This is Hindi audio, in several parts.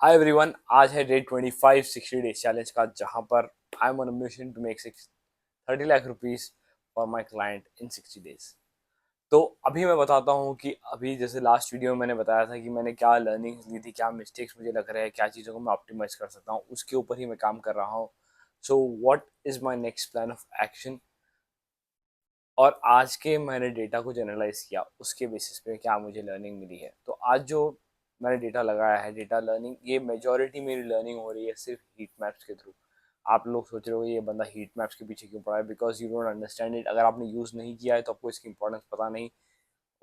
हाय एवरीवन, आज है डे 25 60 डेज चैलेंज का, जहां पर I am on a mission to make 30 lakh rupees for my client in 60 days. तो अभी मैं बताता हूँ कि अभी जैसे लास्ट वीडियो में मैंने बताया था कि मैंने क्या लर्निंग्स ली थी, क्या मिस्टेक्स मुझे लग रहे हैं, क्या चीज़ों को मैं ऑप्टिमाइज कर सकता हूँ, उसके ऊपर ही मैं काम कर रहा हूँ। So what is my next plan of action, और आज के मैंने डेटा को जनरलाइज किया, उसके बेसिस पे क्या मुझे लर्निंग मिली है। तो आज जो मैंने डेटा लगाया है, डेटा लर्निंग, ये मेजॉरिटी मेरी लर्निंग हो रही है सिर्फ हीट मैप्स के थ्रू। आप लोग सोच रहे हो ये बंदा हीट मैप्स के पीछे क्यों पड़ा है, because you don't understand it. अगर आपने यूज़ नहीं किया है तो आपको इसकी इंपॉर्टेंस पता नहीं।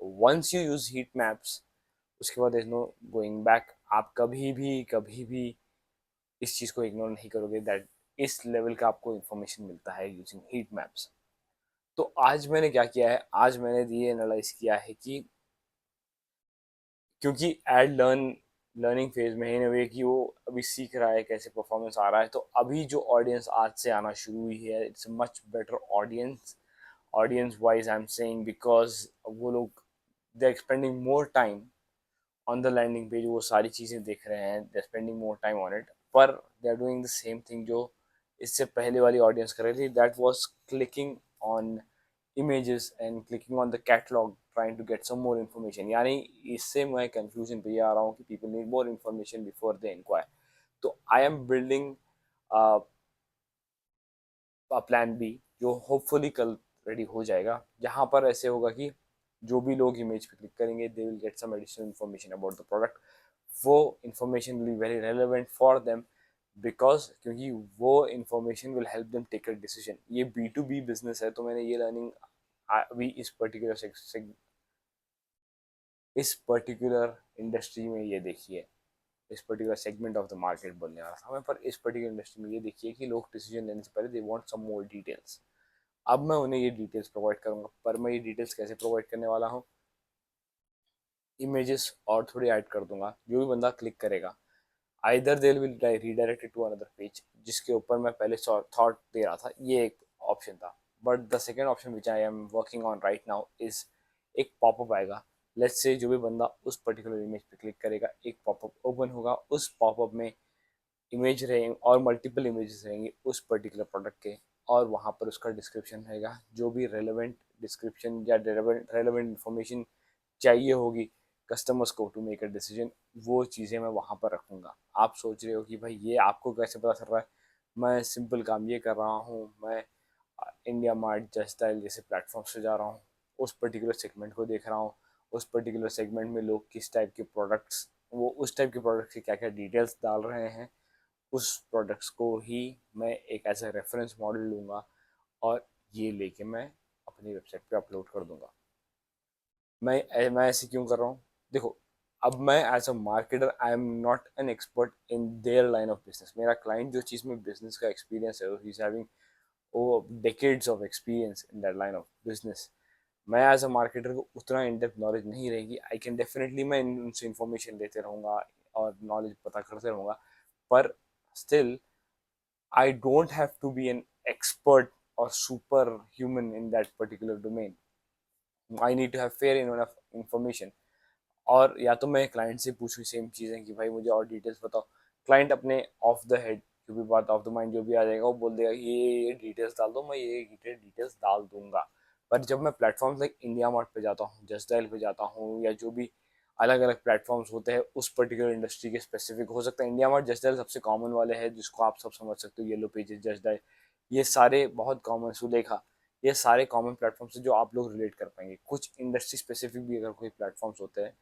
Once you use heat maps, उसके बाद इज नो गोइंग बैक। आप कभी भी इस चीज़ को इग्नोर नहीं करोगे दैट इस लेवल का आपको इन्फॉर्मेशन मिलता है यूजिंग हीट मैप्स। तो आज मैंने क्या किया है, आज मैंने ये एनालाइज किया है कि क्योंकि एड लर्निंग फेज में है वे कि वो अभी सीख रहा है कैसे परफॉर्मेंस आ रहा है, तो अभी जो ऑडियंस आज से आना शुरू हुई है, it's much better audience. Audience wise I am saying because वो लोग they are spending more time on the landing page, वो सारी चीज़ें देख रहे हैं, they are spending more time on it. पर they are doing the same thing जो इससे पहले वाली ऑडियंस कर रही थी, that was clicking on images and clicking on the catalog trying to get some more information। यानी इससे मैं कंफ्यूजन पे ये आ रहा हूँ कि people need more information before they inquire। तो I am building plan B जो होपफुली कल रेडी हो जाएगा, जहाँ पर ऐसे होगा कि जो भी लोग इमेज पे क्लिक करेंगे they will get some additional information about the product. वो information will be very relevant for them, because क्योंकि वो information will help them take a decision. ये B2B बिजनेस है, तो मैंने ये लर्निंग अभी इस पर्टिकुलर इंडस्ट्री में ये देखी है, इस particular segment of the market बोलने वाला था मैं, पर इस पर्टिकुलर इंडस्ट्री में ये देखिए कि लोग डिसीजन लेने से पहले they want some more details. अब मैं उन्हें ये डिटेल्स प्रोवाइड करूंगा, पर मैं ये डिटेल्स कैसे प्रोवाइड करने वाला हूँ, इमेजेस और थोड़ी ऐड कर दूंगा। जो भी बंदा क्लिक करेगा, either they will redirected to another page जिसके ऊपर मैं पहले थॉट दे रहा था, ये एक ऑप्शन था। But the second option which I am working on right now is एक पॉपअप आएगा। लेट्स से जो भी बंदा उस पर्टिकुलर इमेज पे क्लिक करेगा, एक पॉपअप ओपन होगा, उस पॉपअप में इमेज रहेंगे और मल्टीपल इमेजेस रहेंगी उस पर्टिकुलर प्रोडक्ट के, और वहाँ पर उसका डिस्क्रिप्शन रहेगा। जो भी रेलेवेंट डिस्क्रिप्शन या रेलेवेंट इन्फॉर्मेशन चाहिए होगी कस्टमर्स को टू मेक अ डिसीजन, वो चीज़ें मैं वहाँ पर रखूँगा। आप सोच रहे हो कि भाई ये आपको कैसे पता चल रहा है। मैं सिंपल काम ये कर रहा हूँ, मैं इंडिया मार्ट, जस्ट डायल जैसे प्लेटफॉर्म से जा रहा हूँ, उस पर्टिकुलर सेगमेंट को देख रहा हूँ। उस पर्टिकुलर सेगमेंट में लोग किस टाइप के प्रोडक्ट्स, वो उस टाइप के प्रोडक्ट्स की क्या क्या डिटेल्स डाल रहे हैं, उस प्रोडक्ट्स को ही मैं एक एज ए रेफरेंस मॉडल लूँगा, और ये लेके मैं अपनी वेबसाइट पे अपलोड कर दूंगा। मैं ऐसे क्यों कर रहा हूँ, देखो, अब मैं as a marketer I am not an expert in there line of business. मेरा क्लाइंट जो चीज़ में बिजनेस का एक्सपीरियंस है, he is having a decades of experience in that line of business. मैं एज अ मार्केटर को उतना इन डेप्थ नॉलेज नहीं रहेगी। आई कैन डेफिनेटली मैं उनसे इन्फॉर्मेशन लेते रहूँगा और नॉलेज पता करते रहूँगा, पर still I don't have to be an expert or superhuman in that particular domain. I need to have fair enough information। और या तो मैं क्लाइंट से पूछूं सेम चीज़ें कि भाई मुझे और डिटेल्स बताओ। क्लाइंट अपने ऑफ द हेड जो भी बात, ऑफ द माइंड जो भी आ जाएगा, वो बोल देगा ये डिटेल्स डाल दो, मैं ये डिटेल्स डाल दूंगा। पर जब मैं प्लेटफॉर्म्स लाइक इंडिया मार्ट पे जाता हूँ, जस्ट डायल पे जाता हूँ, या जो भी अलग अलग प्लेटफॉर्म्स होते हैं उस पर्टिकुलर इंडस्ट्री के स्पेसिफिक, हो सकता है इंडिया मार्ट जस्ट डायल सबसे कॉमन वाले हैं जिसको आप सब समझ सकते हो, येलो पेजेस, जस्ट डायल, ये सारे बहुत कॉमन, सुलेखा, ये सारे कॉमन प्लेटफॉर्म्स से जो आप लोग रिलेट कर पाएंगे। कुछ इंडस्ट्री स्पेसिफिक भी अगर कोई प्लेटफॉर्म्स होते हैं,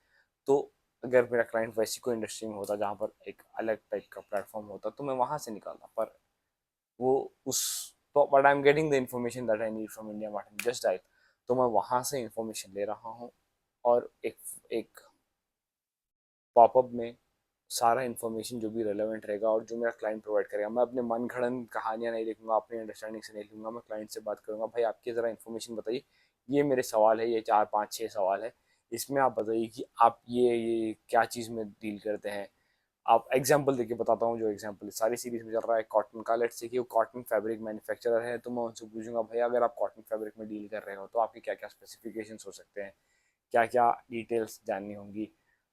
तो अगर मेरा क्लाइंट वैसी कोई इंडस्ट्री में होता जहाँ पर एक अलग टाइप का प्लेटफॉर्म होता, तो मैं वहाँ से निकालता। पर वो उस, तो but I am getting the information that I need from India mart just dial, तो मैं वहाँ से इन्फॉर्मेशन ले रहा हूँ। और एक पॉपअप में सारा इन्फॉर्मेशन जो भी रेलेवेंट रहेगा और जो मेरा क्लाइंट प्रोवाइड करेगा, मैं अपने मन घड़न कहानियाँ नहीं लिखूंगा, अपनी अंडरस्टैंडिंग से नहीं लिखूंगा। मैं क्लाइंट से बात करूंगा, भाई आपकी ज़रा इन्फॉर्मेशन बताइए, ये मेरे सवाल है, ये 4 5 6 सवाल है, इसमें आप बताइए कि आप ये क्या चीज़ में डील करते हैं। आप एग्जाम्पल देके बताता हूँ, जो एग्जाम्पल सारी सीरीज में चल रहा है कॉटन का, लेट्स से कि वो कॉटन फैब्रिक मैन्युफैक्चरर है, तो मैं उनसे पूछूंगा भाई अगर आप कॉटन फैब्रिक में डील कर रहे हो तो आपके क्या क्या स्पेसिफिकेशंस हो सकते हैं, क्या क्या डिटेल्स जाननी होंगी,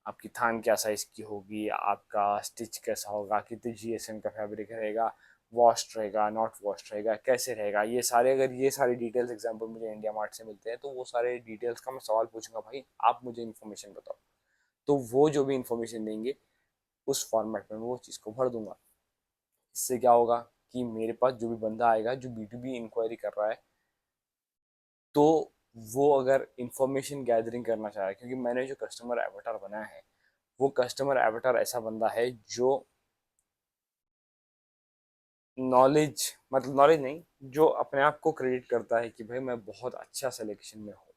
आपकी थान क्या साइज़ की होगी, आपका स्टिच कैसा होगा, कितने जीएसएम का फैब्रिक रहेगा, वॉश्ड रहेगा, नॉट वॉश्ड रहेगा, कैसे रहेगा, ये सारे, अगर ये सारे डिटेल्स एग्जांपल मुझे इंडिया मार्ट से मिलते हैं तो वो सारे डिटेल्स का मैं सवाल पूछूंगा, भाई आप मुझे इन्फॉर्मेशन बताओ। तो वो जो भी इन्फॉर्मेशन देंगे उस फॉर्मेट में मैं वो चीज़ को भर दूंगा। इससे क्या होगा कि मेरे पास जो भी बंदा आएगा जो बी टू बी इंक्वायरी कर रहा है, तो वो अगर इंफॉर्मेशन गैदरिंग करना चाह रहा है, क्योंकि मैंने जो कस्टमर एवटार बनाया है वो कस्टमर एवटार ऐसा बंदा है जो नॉलेज, मतलब नॉलेज नहीं, जो अपने आप को क्रेडिट करता है कि भाई मैं बहुत अच्छा सिलेक्शन में हूँ।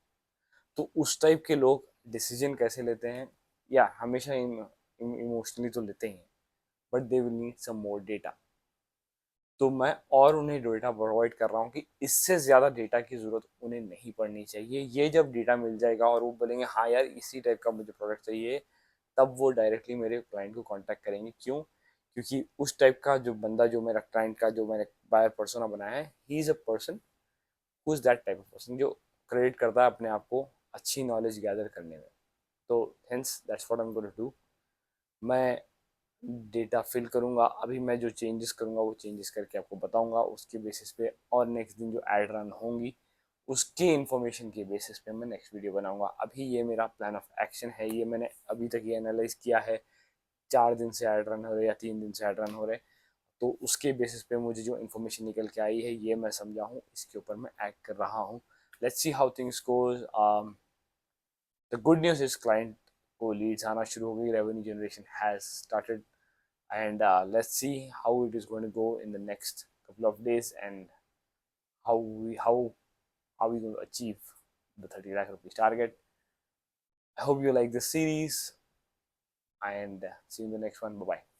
तो उस टाइप के लोग डिसीजन कैसे लेते हैं, या हमेशा इमोशनली तो लेते ही हैं, but they will need some more data. तो मैं और उन्हें डेटा प्रोवाइड कर रहा हूँ कि इससे ज़्यादा डेटा की ज़रूरत उन्हें नहीं पड़नी चाहिए। ये जब डेटा मिल जाएगा और वो बोलेंगे हाँ यार इसी टाइप का मुझे प्रोडक्ट चाहिए, तब वो डायरेक्टली मेरे क्लाइंट को कांटेक्ट करेंगे। क्यों? क्योंकि उस टाइप का जो बंदा, जो मेरा क्लाइंट का जो मैंने बायर पर्सोना बनाया है, he is a person who is that type of person जो क्रेडिट करता है अपने आप को अच्छी नॉलेज गैदर करने में। तो hence that's what I am going to do. मैं डेटा फिल करूँगा, अभी मैं जो चेंजेस करूँगा वो चेंजेस करके आपको बताऊँगा, उसके बेसिस पे और नेक्स्ट दिन जो ऐड रन होंगी उसके इन्फॉर्मेशन के बेसिस पे मैं नेक्स्ट वीडियो बनाऊँगा। अभी ये मेरा प्लान ऑफ एक्शन है, ये मैंने अभी तक ये एनालाइज किया है, 4 दिन से ऐड रन हो रहे या 3 दिन से ऐड रन हो रहे, तो उसके बेसिस पे मुझे जो इन्फॉर्मेशन निकल के आई है ये मैं समझा हूँ, इसके ऊपर मैं एक्ट कर रहा हूँ। Let's see how things goes. The good news is client को लीड्स आना शुरू हो गई, revenue generation has started, and let's see how it is going to go in the next couple of days, and how we how how we going to achieve the 30 lakh rupees target. I hope you like this series, and see you in the next one. Bye bye.